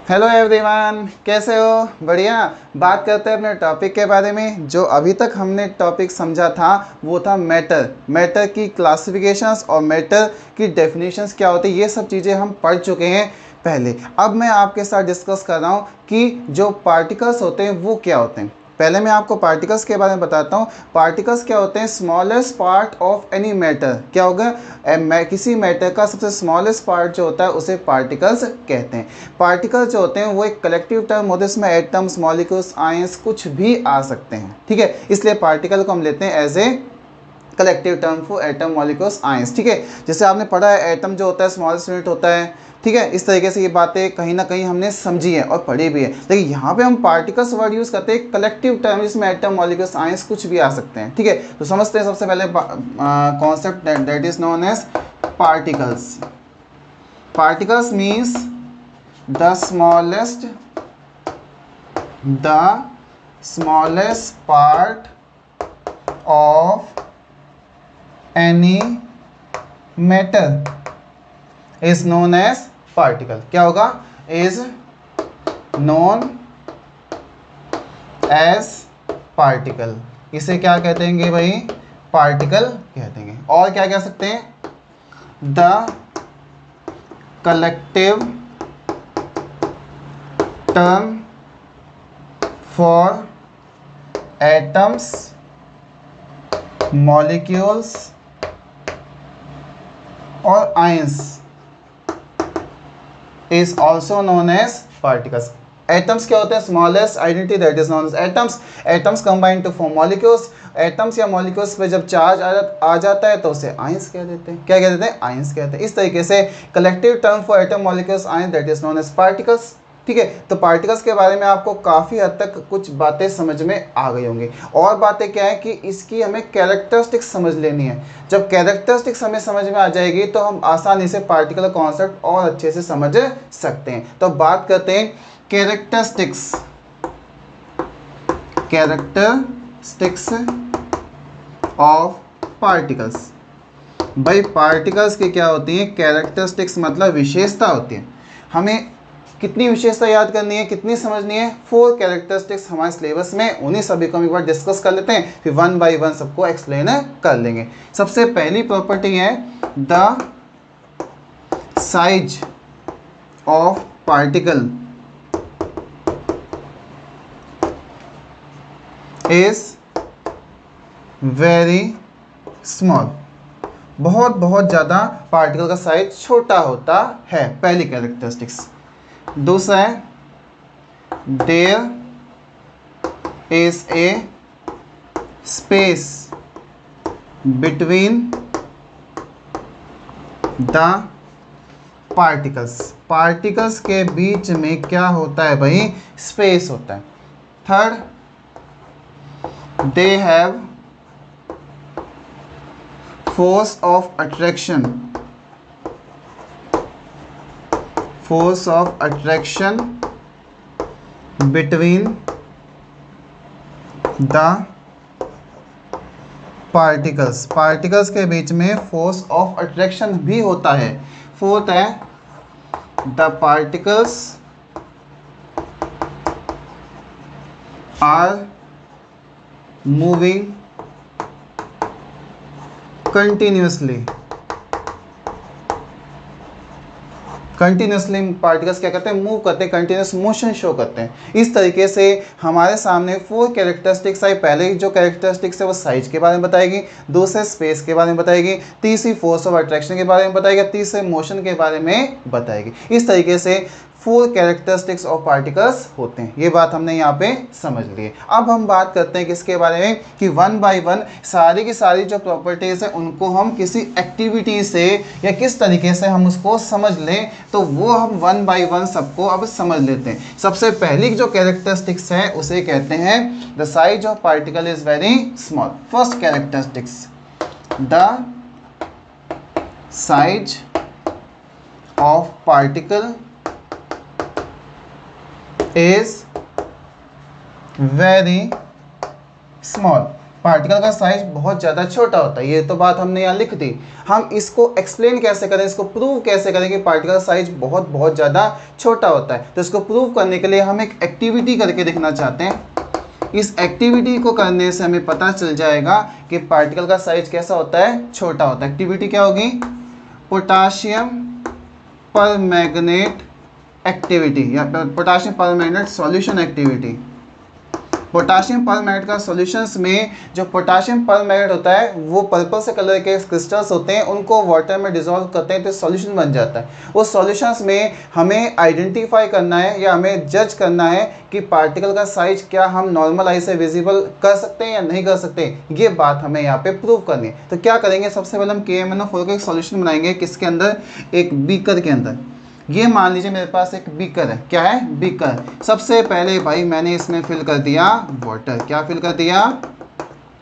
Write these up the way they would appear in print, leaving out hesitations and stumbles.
Hello everyone, कैसे हो? बढ़िया। बात करते हैं अपने टॉपिक के बारे में। जो अभी तक हमने टॉपिक समझा था वो था मैटर की क्लासिफिकेशंस और मैटर की डेफिनेशंस क्या होती है, ये सब चीज़ें हम पढ़ चुके हैं पहले। अब मैं आपके साथ डिस्कस कर रहा हूँ कि जो पार्टिकल्स होते हैं वो क्या होते हैं। पहले मैं आपको पार्टिकल्स के बारे में बताता हूँ। पार्टिकल्स क्या होते हैं? Smallest part of any matter. क्या होगा? किसी मैटर का सबसे स्मॉलेस्ट पार्ट जो होता है उसे पार्टिकल्स कहते हैं। पार्टिकल्स जो होते हैं वो एक कलेक्टिव टर्म होते हैं, इसमें एटम्स, मॉलिक्यूल्स, आयंस कुछ भी आ सकते हैं। ठीक है, इसलिए पार्टिकल को हम लेते हैं as a collective term for atom, molecules, ions. ठीक है, जैसे आपने पढ़ा है एटम जो होता है स्मॉलेस्ट यूनिट होता है। ठीक है, इस तरीके से ये बातें कहीं ना कहीं हमने समझी है और पढ़ी भी है। लेकिन यहाँ पे हम पार्टिकल्स वर्ड यूज़ करते हैं कलेक्टिव टर्म, जिसमें एटम, मॉलिक्यूल्स, आयंस कुछ भी आ सकते हैं। ठीक है, तो समझते हैं सबसे पहले concept that is known as particles. Particles means the smallest part of any matter is known as particle। क्या होगा? is known as particle। इसे क्या कहते हैं भाई? पार्टिकल कहते हैं। और क्या कह सकते हैं? the collective term for atoms, molecules और ions is also known as particles। Atoms क्या होते हैं? Smallest identity that is known as atoms. Atoms combine to form molecules. Atoms या मॉलिक्यूल्स पे जब चार्ज आ जाता है तो उसे आयंस कह देते हैं। क्या कह देते हैं? आयंस कहते हैं। इस तरीके से collective term for atom, molecules, ions that is known as particles. ठीक है, तो पार्टिकल्स के बारे में आपको काफ़ी हद तक कुछ बातें समझ में आ गई होंगी। और बातें क्या है कि इसकी हमें कैरेक्टरिस्टिक्स समझ लेनी है। जब कैरेक्टरिस्टिक्स हमें समझ में आ जाएगी तो हम आसानी से पार्टिकल कॉन्सेप्ट और अच्छे से समझ सकते हैं। तो बात करते हैं कैरेक्टरिस्टिक्स ऑफ पार्टिकल्स। भाई पार्टिकल्स की क्या होती है? कैरेक्टरिस्टिक्स मतलब विशेषता होती है। हमें कितनी विशेषता याद करनी है, कितनी समझनी है? 4 कैरेक्टरिस्टिक्स हमारे सिलेबस में, उन्हीं सभी को हम एक बार डिस्कस कर लेते हैं, फिर 1 बाय 1 सबको एक्सप्लेन कर लेंगे। सबसे पहली प्रॉपर्टी है the size of particle is very small. बहुत ज़्यादा पार्टिकल का साइज छोटा होता है, पहली कैरेक्टरिस्टिक्स। दूसरा है there is a space between the particles. Particles के बीच में क्या होता है भाई? स्पेस होता है। Third, they have force of attraction between the particles के बीच में force of attraction भी होता है। फोर्थ है the particles are moving continuously particles क्या करते हैं? मूव करते हैं, कंटिन्यूस मोशन शो करते हैं। इस तरीके से हमारे सामने 4 कैरेक्टरिस्टिक्स आई। पहले जो कैरेक्टरिस्टिक्स है वो साइज के बारे में बताएगी, दूसरे स्पेस के बारे में बताएगी, तीसरी फोर्स ऑफ अट्रैक्शन के बारे में बताएगी, तीसरे मोशन के बारे में बताएगी। इस तरीके से 4 कैरेक्टरिस्टिक्स ऑफ पार्टिकल्स होते हैं। ये बात हमने यहाँ पे समझ ली है। अब हम बात करते हैं किसके बारे में कि 1 बाय 1 सारी की सारी जो प्रॉपर्टीज़ हैं उनको हम किसी एक्टिविटी से या किस तरीके से हम उसको समझ लें, तो वो हम 1 बाय 1 सबको अब समझ लेते हैं। सबसे पहली जो कैरेक्टरिस्टिक्स है उसे कहते हैं the size of particle is very small. First characteristics, the size of particle is very small। Particle का साइज बहुत ज़्यादा छोटा होता है, ये तो बात हमने यहाँ लिख दी। हम इसको एक्सप्लेन कैसे करें, इसको प्रूव कैसे करें कि पार्टिकल का साइज बहुत बहुत ज़्यादा छोटा होता है। तो इसको प्रूव करने के लिए हम एक एक्टिविटी करके दिखना चाहते हैं। इस एक्टिविटी को करने से हमें पता चल जाएगा कि पार्टिकल का साइज कैसा होता है, छोटा होता है। एक्टिविटी क्या होगी, पोटाशियम परमैंगनेट एक्टिविटी या potassium permanganate solution activity. Potassium permanganate का सॉल्यूशंस में जो पोटाशियम परमैंगनेट होता है वो पर्पल से कलर के क्रिस्टल्स होते हैं, उनको वाटर में डिसॉल्व करते हैं तो सॉल्यूशन बन जाता है। उस सॉल्यूशंस में हमें आइडेंटिफाई करना है या हमें जज करना है कि पार्टिकल का साइज क्या हम नॉर्मल आई से विजिबल कर सकते हैं या नहीं कर सकते, ये बात हमें यहाँ पे प्रूव करनी है। तो क्या करेंगे, सबसे पहले हम KMnO4 का एक सॉल्यूशन बनाएंगे। किसके अंदर, एक बीकर के अंदर। ये मान लीजिए मेरे पास एक बीकर है, क्या है, बीकर। सबसे पहले भाई मैंने इसमें फिल कर दिया वाटर। क्या फिल कर दिया,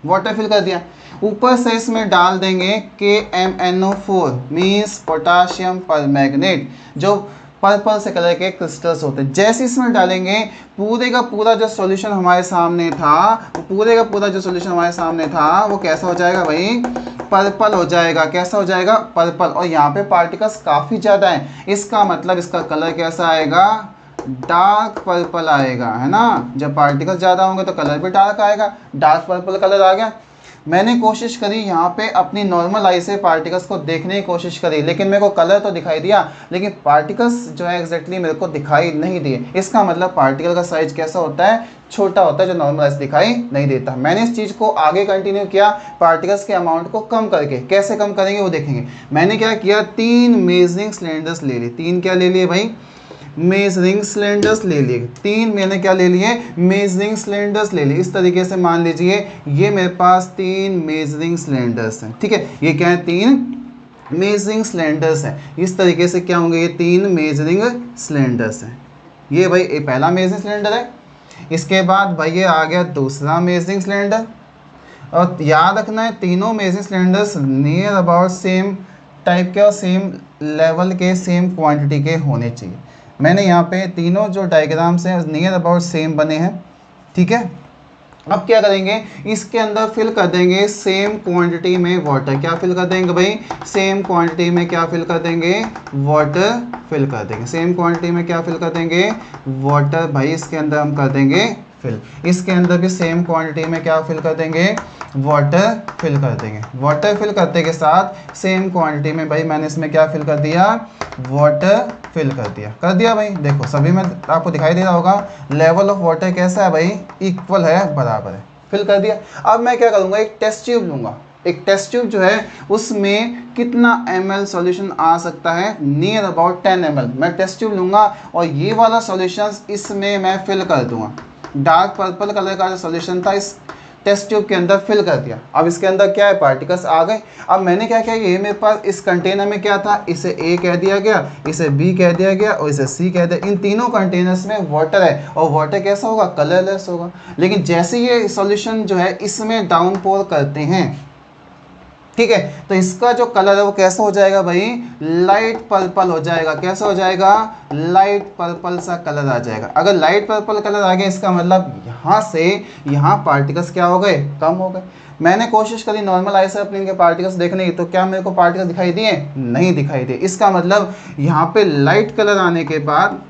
वाटर फिल कर दिया। ऊपर से इसमें डाल देंगे KMnO4 मीन्स पोटाशियम परमैंगनेट, जो पर्पल से कलर के क्रिस्टल्स होते हैं। जैसे इसमें डालेंगे पूरे का पूरा जो सॉल्यूशन हमारे सामने था, पूरे का पूरा जो सॉल्यूशन हमारे सामने था वो कैसा हो जाएगा भाई, पर्पल हो जाएगा। कैसा हो जाएगा, पर्पल। और यहाँ पे पार्टिकल्स काफ़ी ज़्यादा हैं, इसका मतलब इसका कलर कैसा आएगा, डार्क पर्पल आएगा, है ना। जब पार्टिकल्स ज़्यादा होंगे तो कलर भी डार्क आएगा, डार्क पर्पल कलर आ गया। मैंने कोशिश करी यहाँ पे अपनी नॉर्मल आई से पार्टिकल्स को देखने की कोशिश करी, लेकिन मेरे को कलर तो दिखाई दिया, लेकिन पार्टिकल्स जो है एग्जैक्टली मेरे को दिखाई नहीं दिए। इसका मतलब पार्टिकल का साइज कैसा होता है, छोटा होता है, जो नॉर्मल आई से दिखाई नहीं देता। मैंने इस चीज़ को आगे कंटिन्यू किया, पार्टिकल्स के अमाउंट को कम करके। कैसे कम करेंगे वो देखेंगे। मैंने क्या किया, 3 मेजरिंग सिलेंडर्स ले लिए। 3 क्या ले लिए भाई, मेजरिंग सिलेंडर्स ले लिए। 3 मैंने क्या ले लिए, मेजरिंग सिलेंडर्स ले लिए। इस तरीके से मान लीजिए ये मेरे पास 3 मेजरिंग सिलेंडर्स हैं, ठीक है। ये क्या है, 3 मेजरिंग सिलेंडर्स हैं। इस तरीके से क्या होंगे, ये 3 मेजरिंग सिलेंडर्स हैं। ये भाई ये पहला मेजरिंग सिलेंडर है। इसके बाद भाई ये आ गया दूसरा मेजरिंग सिलेंडर। और याद रखना है तीनों measuring cylinders near about same type के और सेम लेवल के, सेम क्वांटिटी के होने चाहिए। मैंने यहाँ पे तीनों जो डायग्राम्स हैं नियर अबाउट सेम बने हैं, ठीक है। अब क्या करेंगे, इसके अंदर फिल कर देंगे सेम क्वांटिटी में वाटर। क्या फिल कर देंगे भाई, सेम क्वांटिटी में क्या फिल कर देंगे, वाटर फिल कर देंगे। सेम क्वांटिटी में क्या फिल कर देंगे, वाटर भाई इसके अंदर हम कर देंगे फिल। इसके अंदर भी सेम क्वांटिटी में क्या फिल कर देंगे, वाटर फिल कर देंगे। वाटर फिल करते के साथ सेम क्वांटिटी में भाई मैंने इसमें क्या फिल कर दिया, वाटर फिल कर दिया भाई। देखो सभी में आपको दिखाई दे रहा होगा लेवल ऑफ वाटर कैसा है भाई, इक्वल है, बराबर है। फिल कर दिया। अब मैं क्या करूँगा, एक टेस्ट ट्यूब लूँगा। एक टेस्ट ट्यूब जो है उसमें कितना ml सॉल्यूशन आ सकता है, नियर अबाउट 10 ml। मैं टेस्ट ट्यूब लूँगा और ये वाला सॉल्यूशन इसमें मैं फिल कर दूँगा। डार्क पर्पल कलर का जो सॉल्यूशन था इस टेस्ट ट्यूब के अंदर फिल कर दिया। अब इसके अंदर क्या है, पार्टिकल्स आ गए। अब मैंने क्या किया, ये मेरे पास इस कंटेनर में क्या था, इसे A कह दिया गया, इसे B कह दिया गया और इसे C कह दिया। इन तीनों कंटेनर्स में वाटर है और वाटर कैसा होगा, कलरलेस होगा। लेकिन जैसे ये सॉल्यूशन जो है इसमें डाउनपोर करते हैं, ठीक है, तो इसका जो कलर है वो कैसा हो जाएगा भाई, लाइट पर्पल हो जाएगा। कैसा हो जाएगा, लाइट पर्पल सा कलर आ जाएगा। अगर लाइट पर्पल कलर आ गया इसका मतलब यहाँ से यहाँ पार्टिकल्स क्या हो गए, कम हो गए। मैंने कोशिश करी नॉर्मल आई से अपने इनके पार्टिकल्स देखने की, तो क्या मेरे को पार्टिकल्स दिखाई दिए, नहीं दिखाई दिए। इसका मतलब यहाँ पे लाइट कलर आने के बाद,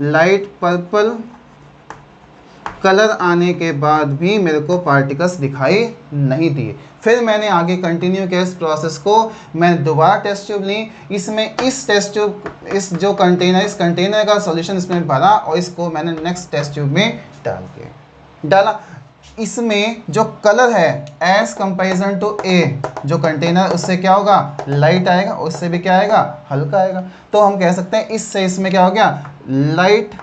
लाइट पर्पल कलर आने के बाद भी मेरे को पार्टिकल्स दिखाई नहीं दिए। फिर मैंने आगे कंटिन्यू किया इस प्रोसेस को। मैं दोबारा टेस्ट ट्यूब ली, इसमें इस टेस्ट ट्यूब, इस जो कंटेनर, इस कंटेनर का सॉल्यूशन इसमें भरा और इसको मैंने नेक्स्ट टेस्ट ट्यूब में डाला। इसमें जो कलर है एज कंपेरिजन टू ए, जो कंटेनर उससे क्या होगा, लाइट आएगा, उससे भी क्या आएगा, हल्का आएगा। तो हम कह सकते हैं इससे इसमें क्या हो गया, लाइट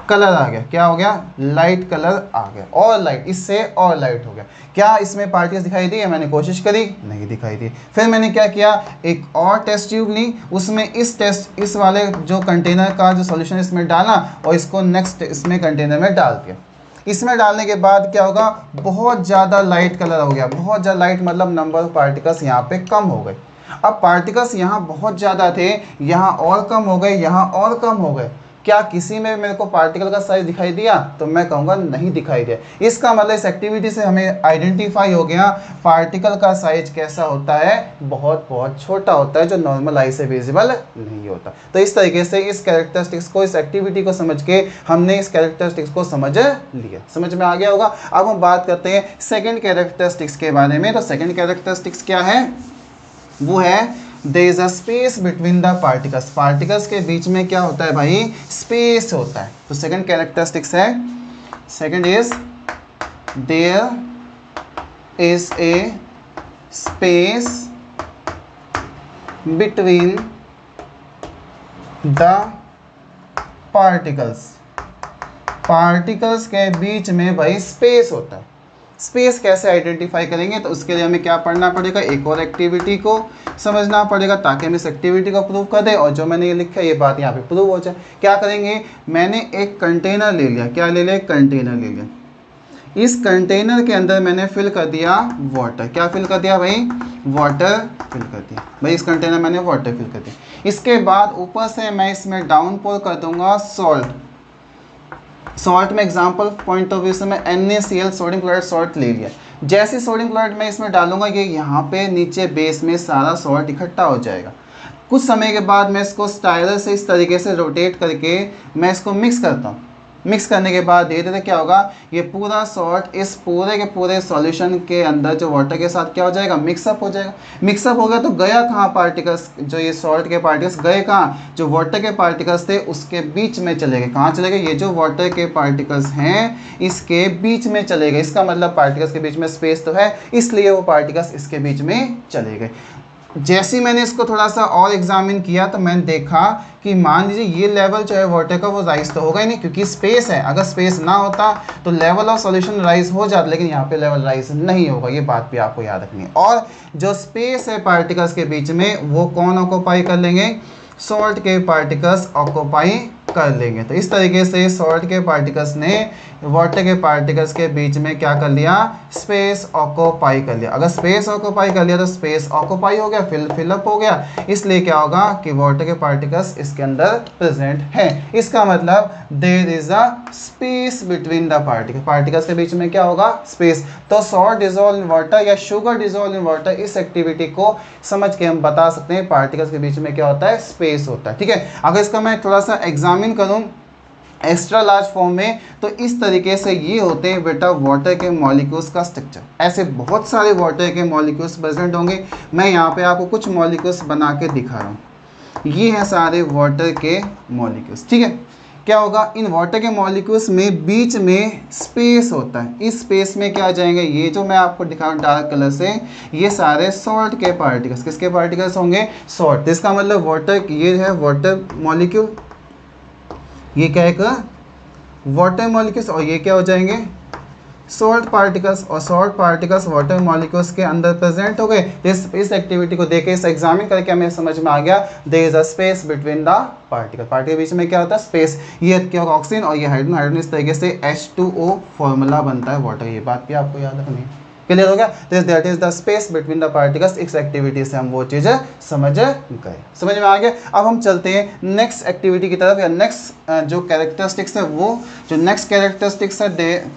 कलर आ गया। क्या हो गया, लाइट कलर आ गया। और लाइट, इससे और लाइट हो गया। क्या इसमें पार्टिकल्स दिखाई दी है, मैंने कोशिश करी, नहीं दिखाई दी। फिर मैंने क्या किया, एक और टेस्ट ट्यूब ली, उसमें इस वाले जो कंटेनर का जो सॉल्यूशन इसमें डाला और इसको नेक्स्ट इसमें कंटेनर में डाल दिया। इसमें डालने के बाद क्या होगा, बहुत ज़्यादा लाइट कलर हो गया। बहुत ज़्यादा लाइट मतलब नंबर ऑफ पार्टिकल्स यहाँ पे कम हो गए। अब पार्टिकल्स यहाँ बहुत ज़्यादा थे, यहाँ और कम हो गए, यहाँ और कम हो गए। क्या किसी में मेरे को पार्टिकल का साइज दिखाई दिया? तो मैं कहूँगा नहीं दिखाई दिया। इसका मतलब इस एक्टिविटी से हमें आइडेंटिफाई हो गया पार्टिकल का साइज कैसा होता है, बहुत बहुत छोटा होता है, जो नॉर्मल आई से विजिबल नहीं होता। तो इस तरीके से इस कैरेक्टरिस्टिक्स को, इस एक्टिविटी को समझ के हमने इस कैरेक्टरिस्टिक्स को समझ लिया। समझ में आ गया होगा। अब हम बात करते हैं सेकेंड कैरेक्टरिस्टिक्स के बारे में। तो सेकेंड कैरेक्टरिस्टिक्स क्या है? वो है there is a space between the particles. Particles के बीच में क्या होता है भाई? स्पेस होता है। तो सेकंड कैरेक्टरिस्टिक्स है, second is there is a space between the particles. Particles के बीच में भाई स्पेस होता है। स्पेस कैसे आइडेंटिफाई करेंगे? तो उसके लिए हमें क्या पढ़ना पड़ेगा? एक और एक्टिविटी को समझना पड़ेगा ताकि हम इस एक्टिविटी को प्रूव कर दें और जो मैंने ये लिखा है ये बात यहाँ पे प्रूव हो जाए। क्या करेंगे? मैंने एक कंटेनर ले लिया। क्या ले लिया? कंटेनर ले लिया। इस कंटेनर के अंदर मैंने फिल कर दिया वाटर। क्या फिल कर दिया भाई? वाटर फिल कर दिया। भाई इस कंटेनर मैंने वाटर फिल कर दिया। इसके बाद ऊपर से मैं इसमें डाउन पोर कर दूंगा सॉल्ट। सॉल्ट में एग्जांपल पॉइंट ऑफ व्यू से मैं NaCl सोडियम क्लोराइड सॉल्ट ले लिया। जैसे सोडियम क्लोराइड मैं इसमें डालूंगा ये यहाँ पे नीचे बेस में सारा सॉल्ट इकट्ठा हो जाएगा। कुछ समय के बाद मैं इसको स्टाइलर से इस तरीके से रोटेट करके मैं इसको मिक्स करता हूँ। मिक्स करने के बाद धीरे धीरे क्या होगा? ये पूरा सॉल्ट इस पूरे के पूरे सॉल्यूशन के अंदर जो वाटर के साथ क्या हो जाएगा? मिक्सअप हो जाएगा। मिक्सअप हो गया तो गया कहाँ पार्टिकल्स? जो ये सॉल्ट के पार्टिकल्स गए कहाँ? जो वाटर के पार्टिकल्स थे उसके बीच में चले गए। कहाँ चले गए? ये जो वाटर के पार्टिकल्स हैं इसके बीच में चले गए। इसका मतलब पार्टिकल्स के बीच में स्पेस तो है, इसलिए वो पार्टिकल्स इसके बीच में चले गए। जैसे ही मैंने इसको थोड़ा सा और एग्जामिन किया तो मैंने देखा कि मान लीजिए ये लेवल जो है वाटर का वो राइज तो होगा ही नहीं, क्योंकि स्पेस है। अगर स्पेस ना होता तो लेवल ऑफ सॉल्यूशन राइज हो जाता, लेकिन यहाँ पे लेवल राइज नहीं होगा। ये बात भी आपको याद रखनी है। और जो स्पेस है पार्टिकल्स के बीच में वो कौन ऑक्यूपाई कर लेंगे? सॉल्ट के पार्टिकल्स ऑक्यूपाई कर लेंगे। तो इस तरीके से सॉल्ट के पार्टिकल्स ने वाटर के पार्टिकल्स के बीच में क्या कर लिया? स्पेस ऑक्यूपाई कर लिया। अगर स्पेस ऑक्यूपाई कर लिया तो स्पेस ऑक्यूपाई हो गया, फिलअप हो गया। इसलिए क्या होगा कि वाटर के पार्टिकल्स इसके अंदर प्रेजेंट है। इसका मतलब there is a space between the particle. Particles के बीच में क्या होगा? स्पेस। तो सॉल्ट डिजोल्व इन वाटर या शुगर डिजोल्व इन वाटर, इस एक्टिविटी को समझ के हम बता सकते हैं पार्टिकल्स के बीच में क्या होता है? स्पेस होता है। ठीक है। अगर इसका मैं थोड़ा सा एग्जामिन करूं एक्स्ट्रा लार्ज फॉर्म में तो इस तरीके से ये होते हैं बेटा वाटर के मॉलिक्यूल्स का स्ट्रक्चर। ऐसे बहुत सारे वाटर के मॉलिक्यूल्स प्रेजेंट होंगे। मैं यहाँ पे आपको कुछ मॉलिक्यूल्स बना के दिखा रहा हूँ। ये हैं सारे वाटर के मॉलिक्यूल्स। ठीक है। क्या होगा? इन वाटर के मॉलिक्यूल्स में बीच में स्पेस होता है। इस स्पेस में क्या आ जाएंगे? ये जो मैं आपको दिखा रहा हूँ डार्क कलर से, ये सारे सॉल्ट के पार्टिकल्स। किसके पार्टिकल्स होंगे? सॉल्ट। इसका मतलब वाटर, ये है वाटर मॉलिक्यूल, ये क्या है? वाटर मॉलिक्यूल्स, और ये क्या हो जाएंगे? Salt particles. और सॉल्ट पार्टिकल्स वाटर मॉलिक्यूल्स के अंदर प्रेजेंट हो गए। इस एक्टिविटी को देखे, इस एग्जामिन करके हमें समझ में आ गया there is a space between the particle. Particle के बीच में क्या होता है? स्पेस। ये क्या होगा? ऑक्सीजन और ये हाइड्रोजन। हाइड्रोजन इस तरीके से H2O फॉर्मूला बनता है वाटर। ये बात भी आपको याद रखनी है। क्लियर हो गया? That is the space between the particles. इस एक्टिविटी से हम वो चीज़ें समझ गए। समझ में आ गया? अब हम चलते हैं नेक्स्ट एक्टिविटी की तरफ, या नेक्स्ट जो कैरेक्टरिस्टिक्स है वो, जो नेक्स्ट कैरेक्टरिस्टिक्स है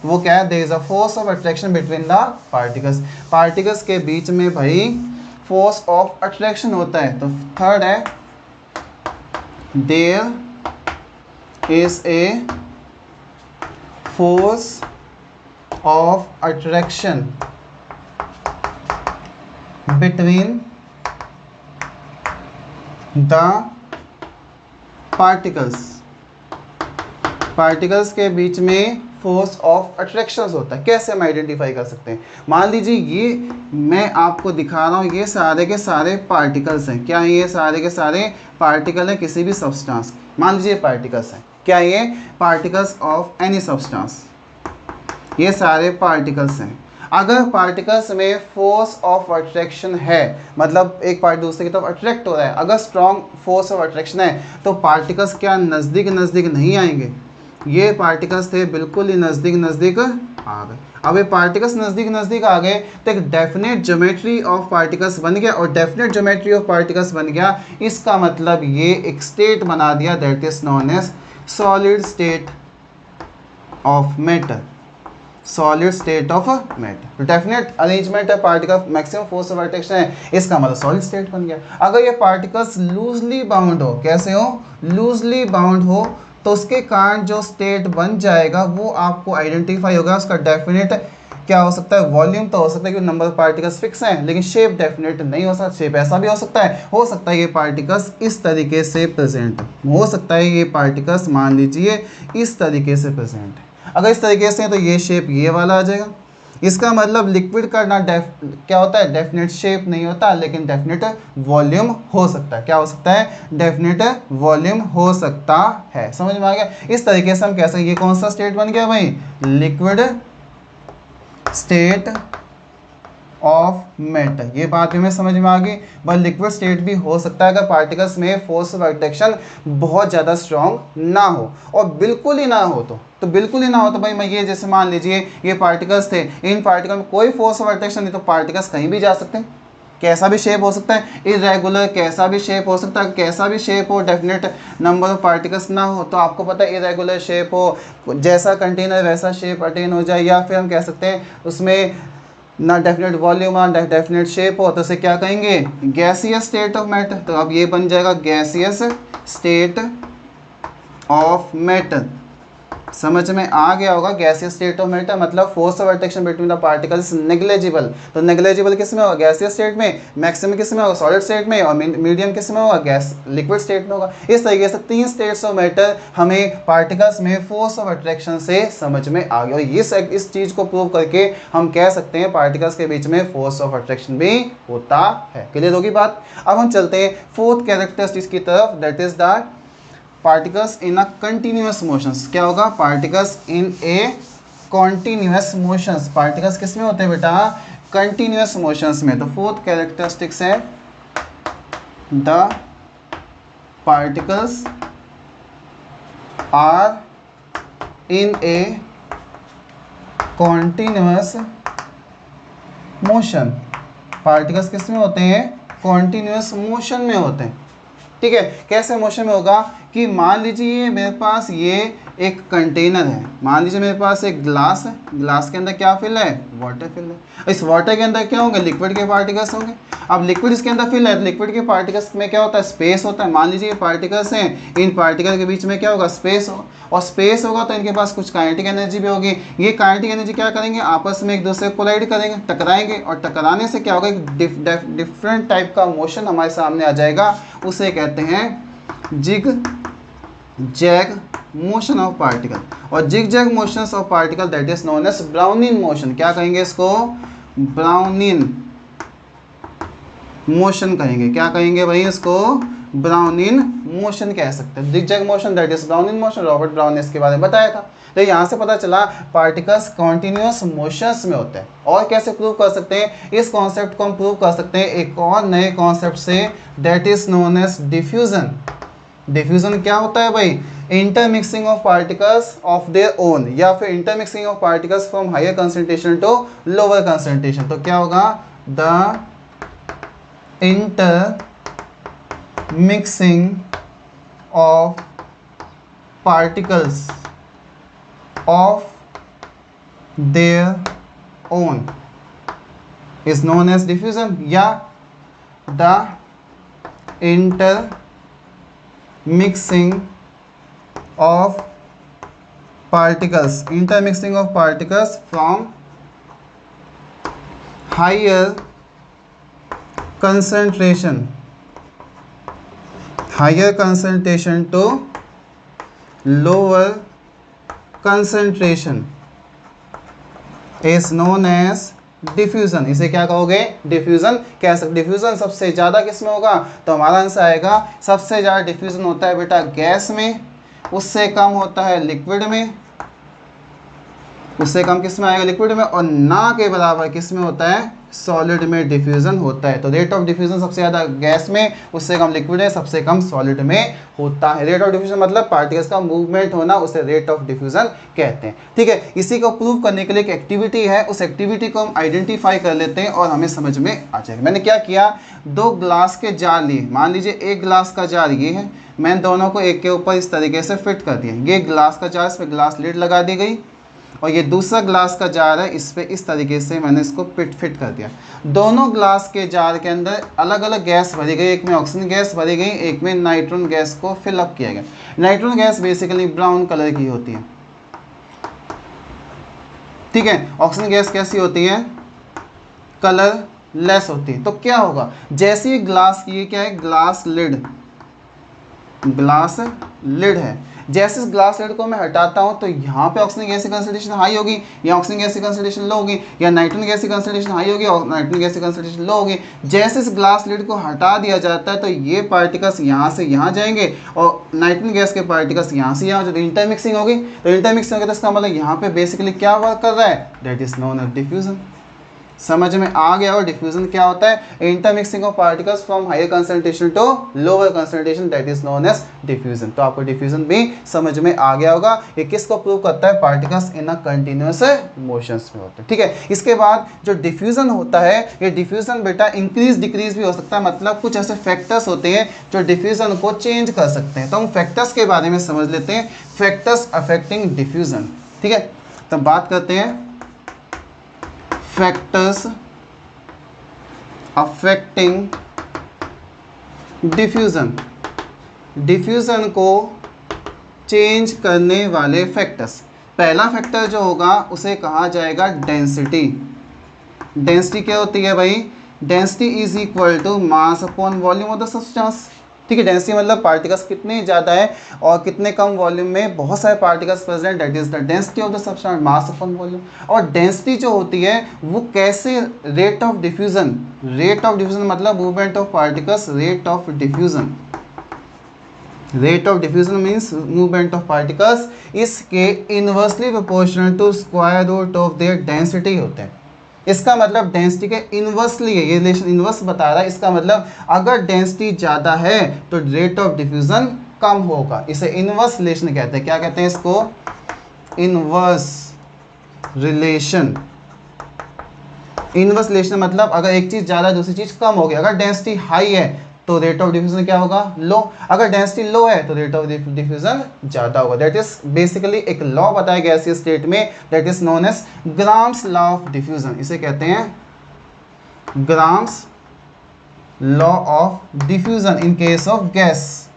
वो क्या है? There is a force of attraction between the particles. Particles के बीच में भाई फोर्स ऑफ अट्रैक्शन होता है। तो थर्ड है there is a force of attraction between the particles. Particles के बीच में फोर्स ऑफ अट्रैक्शन होता है। कैसे हम आइडेंटिफाई कर सकते हैं? मान लीजिए ये मैं आपको दिखा रहा हूँ, ये सारे के सारे पार्टिकल्स हैं। क्या ये सारे के सारे पार्टिकल हैं किसी भी सब्सटेंस? मान लीजिए पार्टिकल्स हैं। क्या ये? Particles of any substance. ये सारे पार्टिकल्स हैं। अगर पार्टिकल्स में फोर्स ऑफ अट्रैक्शन है, मतलब एक पार्ट दूसरे की तरफ अट्रैक्ट हो रहा है, अगर स्ट्रॉन्ग फोर्स ऑफ अट्रैक्शन है तो पार्टिकल्स क्या नज़दीक नज़दीक नहीं आएंगे? ये पार्टिकल्स थे बिल्कुल ही नज़दीक नज़दीक आ गए। अब ये पार्टिकल्स नज़दीक नज़दीक आ गए तो एक डेफिनेट ज्योमेट्री ऑफ पार्टिकल्स बन गया, और डेफिनेट ज्योमेट्री ऑफ पार्टिकल्स बन गया इसका मतलब ये एक स्टेट बना दिया that is known as solid state of matter, solid state of matter. Definite arrangement है particle, maximum force of attraction है, इसका मतलब सॉलिड स्टेट बन गया। अगर ये पार्टिकल्स लूजली बाउंड हो, कैसे हो, लूजली बाउंड हो, तो उसके कारण जो स्टेट बन जाएगा वो आपको आइडेंटिफाई होगा। उसका डेफिनेट क्या हो सकता है, वॉल्यूम तो हो सकता है कि नंबर ऑफ पार्टिकल्स फिक्स हैं, लेकिन शेप डेफिनेट नहीं हो सकता। शेप ऐसा भी हो सकता है ये पार्टिकल्स इस तरीके से प्रेजेंट हो सकता है, ये पार्टिकल्स मान लीजिए इस तरीके से प्रेजेंट है। अगर इस तरीके से है तो ये शेप ये वाला आ जाएगा। इसका मतलब लिक्विड का ना क्या होता है, डेफिनेट शेप नहीं होता, लेकिन डेफिनेट वॉल्यूम हो सकता है। क्या हो सकता है, डेफिनेट वॉल्यूम हो सकता है। समझ में आ गया। इस तरीके से हम कह सकते हैं ये कौन सा स्टेट बन गया भाई, लिक्विड स्टेट ऑफ मैटर। ये बात भी हमें समझ में आ गई। बट लिक्विड स्टेट भी हो सकता है अगर पार्टिकल्स में फोर्स ऑफ अट्रैक्शन बहुत ज़्यादा स्ट्रॉन्ग ना हो, और बिल्कुल ही ना हो तो बिल्कुल ही ना हो तो भाई मैं ये जैसे मान लीजिए ये पार्टिकल्स थे, इन पार्टिकल में कोई फोर्स ऑफ अट्रैक्शन नहीं, तो पार्टिकल्स कहीं भी जा सकते हैं, कैसा भी शेप हो सकता है, इरेगुलर कैसा भी शेप हो सकता है, कैसा भी शेप हो, डेफिनेट नंबर ऑफ पार्टिकल्स ना हो। तो आपको पता है इरेगुलर शेप हो, जैसा कंटेनर वैसा शेप अटेन हो जाए, या फिर हम कह सकते हैं उसमें ना डेफिनेट वॉल्यूम ना डेफिनेट शेप हो, तो उसे क्या कहेंगे, गैसियस स्टेट ऑफ मैटर। तो अब ये बन जाएगा गैसियस स्टेट ऑफ मैटर। समझ में आ गया होगा। गैसियस स्टेट ऑफ मैटर मतलब force of attraction between the particles negligible. तो नेग्लेजिबल किस में होगा, गैसियस स्टेट में, मैक्सिमम किस में होगा, सॉलिड स्टेट में, और मीडियम किस में होगा, गैस लिक्विड स्टेट में होगा। इस तरीके से 3 स्टेट्स ऑफ मैटर हमें पार्टिकल्स में फोर्स ऑफ अट्रैक्शन से समझ में आ गया। और इस चीज़ को प्रूव करके हम कह सकते हैं पार्टिकल्स के बीच में फोर्स ऑफ अट्रैक्शन भी होता है। क्लियर होगी बात। अब हम चलते हैं फोर्थ कैरेक्टरिस्टिक्स की तरफ, that is the particles in a continuous motions. क्या होगा, particles in a continuous motions. Particles किस में होते हैं बेटा, कंटिन्यूअस मोशंस में। तो फोर्थ कैरेक्टरिस्टिक्स है the particles are in a continuous motion. Particles किस में होते हैं, कॉन्टिन्यूअस मोशन में होते हैं। ठीक है, कैसे मोशन में होगा कि मान लीजिए मेरे पास ये एक कंटेनर है, मान लीजिए मेरे पास एक ग्लास है, ग्लास के अंदर क्या फिल है, वाटर फिल है। इस वाटर के अंदर क्या होंगे, लिक्विड के पार्टिकल्स होंगे। अब लिक्विड इसके अंदर फिल है, तो लिक्विड के पार्टिकल्स में क्या होता है, स्पेस होता है। मान लीजिए ये पार्टिकल्स हैं, इन पार्टिकल के बीच में क्या होगा, स्पेस होगा, और स्पेस होगा तो इनके पास कुछ काइनेटिक एनर्जी भी होगी। ये काइनेटिक एनर्जी क्या करेंगे, आपस में एक दूसरे को कोलाइड करेंगे, टकराएंगे, और टकराने से क्या होगा, एक डिफरेंट टाइप का मोशन हमारे सामने आ जाएगा। उसे कहते हैं zig zag motion of particle. और zig zag motion of particle that is known as Brownian motion. क्या कहेंगे इसको, ब्राउनिन मोशन कहेंगे। क्या कहेंगे भाई इसको, ब्राउनिन मोशन कह सकते हैं। Zig zag motion that is Brownian motion. Robert Brown ने इसके बारे में बताया था। तो यहाँ से पता चला पार्टिकल्स कॉन्टिन्यूअस मोशंस में होते हैं। और कैसे प्रूव कर सकते हैं, इस कॉन्सेप्ट को हम प्रूव कर सकते हैं एक और नए कॉन्सेप्ट से, that is known as diffusion. Diffusion क्या होता है भाई, intermixing of particles of their own, या फिर intermixing of particles from higher concentration to lower concentration. तो क्या होगा, the intermixing of particles of their own is known as diffusion, या the intermixing of particles from higher concentration to lower concentration is known as diffusion. इसे क्या कहोगे, diffusion कह सकते। Diffusion सबसे ज़्यादा किस में होगा, तो हमारा आंसर आएगा सबसे ज़्यादा डिफ्यूजन होता है बेटा गैस में, उससे कम होता है लिक्विड में, उससे कम किस में आएगा, लिक्विड में, और ना के बराबर किस में होता है, सॉलिड में डिफ्यूजन होता है। तो रेट ऑफ डिफ्यूजन सबसे ज़्यादा गैस में, उससे कम लिक्विड में, सबसे कम सॉलिड में होता है। रेट ऑफ डिफ्यूजन मतलब पार्टिकल्स का मूवमेंट होना, उसे रेट ऑफ डिफ्यूजन कहते हैं। ठीक है, इसी को प्रूव करने के लिए एक एक्टिविटी है, उस एक्टिविटी को हम आइडेंटिफाई कर लेते हैं और हमें समझ में आ जाएगा। मैंने क्या किया, 2 ग्लास के जार लिए, मान लीजिए एक ग्लास का जार ये है, मैंने दोनों को एक के ऊपर इस तरीके से फिट कर दिया। ये ग्लास का जार, इस पर ग्लास लिड लगा दी गई, और ये दूसरा ग्लास का जार है, इस पे इस तरीके से मैंने इसको फिट कर दिया। दोनों ग्लास के जार के अंदर अलग अलग गैस भरी गई, एक में ऑक्सीजन गैस भरी गई, एक में नाइट्रोजन गैस को फिलअप किया गया। Nitrogen gas basically brown colour की होती है, ठीक है। ऑक्सीजन गैस कैसी होती है, कलर लेस होती है। तो क्या होगा, जैसे ही ग्लास, ये क्या है, ग्लास लिड है, जैसे इस ग्लास लिड को मैं हटाता हूं तो यहाँ पे ऑक्सीजन गैस की कंसंट्रेशन हाई होगी, या ऑक्सीजन गैस की कंसंट्रेशन लो होगी, या नाइट्रोजन गैस की कंसंट्रेशन हाई होगी और नाइट्रोजन गैस की कंसंट्रेशन लो होगी। जैसे इस ग्लास लिड को हटा दिया जाता है तो ये पार्टिकल्स यहाँ से यहाँ जाएंगे और नाइट्रोजन गैस के पार्टिकल्स यहाँ से यहाँ, जो इंटरमिक्सिंग होगी। तो इंटरमिक्सिंग होगी तो इसका मतलब यहाँ पे बेसिकली क्या वर्क कर रहा है, that is known as diffusion. समझ में आ गया। और डिफ्यूजन क्या होता है, intermixing of particles from higher concentration to lower concentration, that is known as diffusion. तो आपको डिफ्यूजन भी समझ में आ गया होगा। ये किसको प्रूव करता है, particles in a continuous motions में होते हैं। ठीक है, इसके बाद जो डिफ्यूजन होता है, ये डिफ्यूजन बेटा इंक्रीज डिक्रीज भी हो सकता है, मतलब कुछ ऐसे फैक्टर्स होते हैं जो डिफ्यूजन को चेंज कर सकते हैं। तो हम फैक्टर्स के बारे में समझ लेते हैं, फैक्टर्स अफेक्टिंग डिफ्यूजन। ठीक है, तो बात करते हैं फैक्टर्स अफेक्टिंग डिफ्यूजन। डिफ्यूजन को चेंज करने वाले फैक्टर्स। पहला फैक्टर जो होगा उसे कहा जाएगा डेंसिटी। डेंसिटी क्या होती है भाई, density is equal to mass upon volume of the substance. ठीक है, डेंसिटी मतलब पार्टिकल्स कितने ज़्यादा है और कितने कम वॉल्यूम में बहुत सारे particles present, that is the density of the substance, mass upon volume. और डेंसिटी जो होती है वो कैसे, rate of diffusion. Rate of diffusion मतलब movement of particles, rate of diffusion. Rate of diffusion means movement of particles, इसके inversely proportional to square root of their density होते हैं। इसका मतलब डेंसिटी के इनवर्सली है, ये रिलेशन इनवर्स बता रहा है। इसका मतलब अगर डेंसिटी ज़्यादा है तो रेट ऑफ डिफ्यूजन कम होगा। इसे इनवर्स रिलेशन कहते हैं। क्या कहते हैं इसको, इनवर्स रिलेशन। इनवर्स रिलेशन मतलब अगर एक चीज़ ज़्यादा दूसरी चीज़ कम होगी। अगर डेंसिटी हाई है तो रेट ऑफ डिफ्यूजन क्या होगा, लो। अगर डेंसिटी लो है तो रेट ऑफ डिफ्यूजन ज़्यादा होगा। दैट इज बेसिकली एक लॉ बताया गया गैसीय स्टेट में, that is known as Graham's law of diffusion. इसे कहते हैं Graham's law of diffusion in case of gas.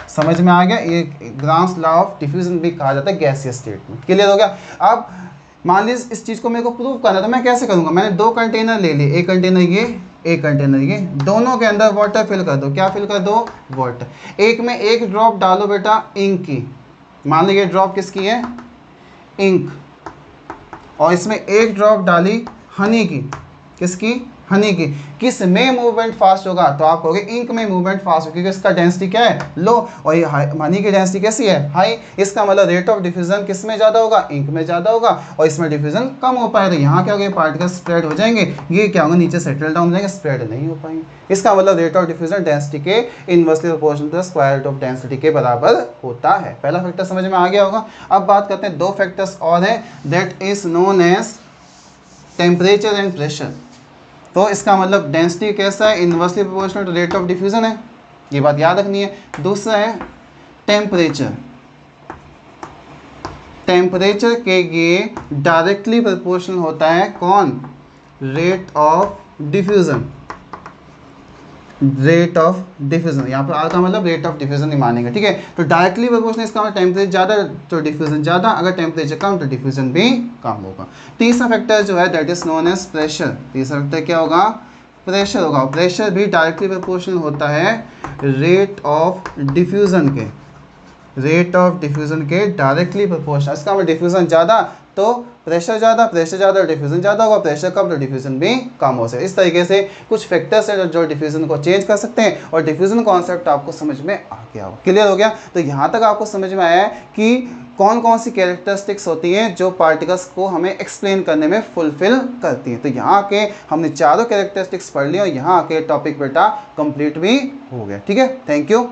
समझ में आ गया, ये ग्राम्स लॉ ऑफ डिफ्यूजन भी कहा जाता है गैसीय स्टेट में। क्लियर हो गया। अब मान लीजिए इस चीज़ को मेरे को प्रूव करना है तो मैं कैसे करूँगा, मैंने 2 कंटेनर ले लिए, एक कंटेनर ये, एक कंटेनर ये, दोनों के अंदर वाटर फिल कर दो। क्या फिल कर दो, वाटर। एक में एक ड्रॉप डालो बेटा इंक की, मान लो ये ड्रॉप किसकी है, इंक। और इसमें एक ड्रॉप डाली हनी की, किसकी, हनी की। किस में मूवमेंट फास्ट होगा, तो आप कहोगे इंक में मूवमेंट फास्ट होगा, क्योंकि इसका डेंसिटी क्या है, लो, और ये हनी की डेंसिटी कैसी है, हाई। इसका मतलब रेट ऑफ डिफ्यूजन किस में ज़्यादा होगा, इंक में ज़्यादा होगा, और इसमें डिफ्यूजन कम हो पाएगा। तो यहाँ क्या होगा, पार्टिकल स्प्रेड हो जाएंगे, ये क्या होगा, नीचे सेटल डाउन हो जाएंगे, स्प्रेड नहीं हो पाएंगे। इसका मतलब रेट ऑफ डिफ्यूजन डेंसिटी के inversely proportional to the square root of density के बराबर होता है। पहला फैक्टर समझ में आ गया होगा। अब बात करते हैं 2 फैक्टर्स और हैं, that is known as temperature and pressure. तो इसका मतलब डेंसिटी कैसा है, inversely proportional to rate of diffusion है, ये बात याद रखनी है। दूसरा है टेम्परेचर। टेम्परेचर के ये डायरेक्टली प्रोपोर्शनल होता है कौन, rate of diffusion. Rate of diffusion, यहाँ पर आर का मतलब रेट ऑफ डिफ्यूजन ही मानेंगे। ठीक है, तो डायरेक्टली प्रोपोर्शनल इसका मतलब टेम्परेचर ज़्यादा तो डिफ्यूजन ज़्यादा, अगर टेम्परेचर कम तो डिफ्यूजन भी कम होगा। तीसरा फैक्टर जो है that is known as pressure. तीसरा फैक्टर क्या होगा, प्रेशर होगा। प्रेशर भी डायरेक्टली प्रोपोर्शनल होता है रेट ऑफ डिफ्यूजन के, रेट ऑफ डिफ्यूजन के डायरेक्टली प्रोपोर्शनल। इसका मतलब डिफ्यूजन ज़्यादा तो प्रेशर ज़्यादा डिफ्यूजन ज़्यादा होगा, प्रेशर कम तो डिफ्यूजन भी कम हो सकता है। इस तरीके से कुछ फैक्टर्स हैं जो डिफ्यूजन को चेंज कर सकते हैं और डिफ्यूजन कॉन्सेप्ट आपको समझ में आ गया हो, क्लियर हो गया। तो यहाँ तक आपको समझ में आया है कि कौन कौन सी कैरेक्टरिस्टिक्स होती हैं जो पार्टिकल्स को हमें एक्सप्लेन करने में फुलफिल करती हैं। तो यहाँ के हमने चारों कैरेक्टरिस्टिक्स पढ़ ली और यहाँ के टॉपिक बेटा कंप्लीट भी हो गया। ठीक है, थैंक यू।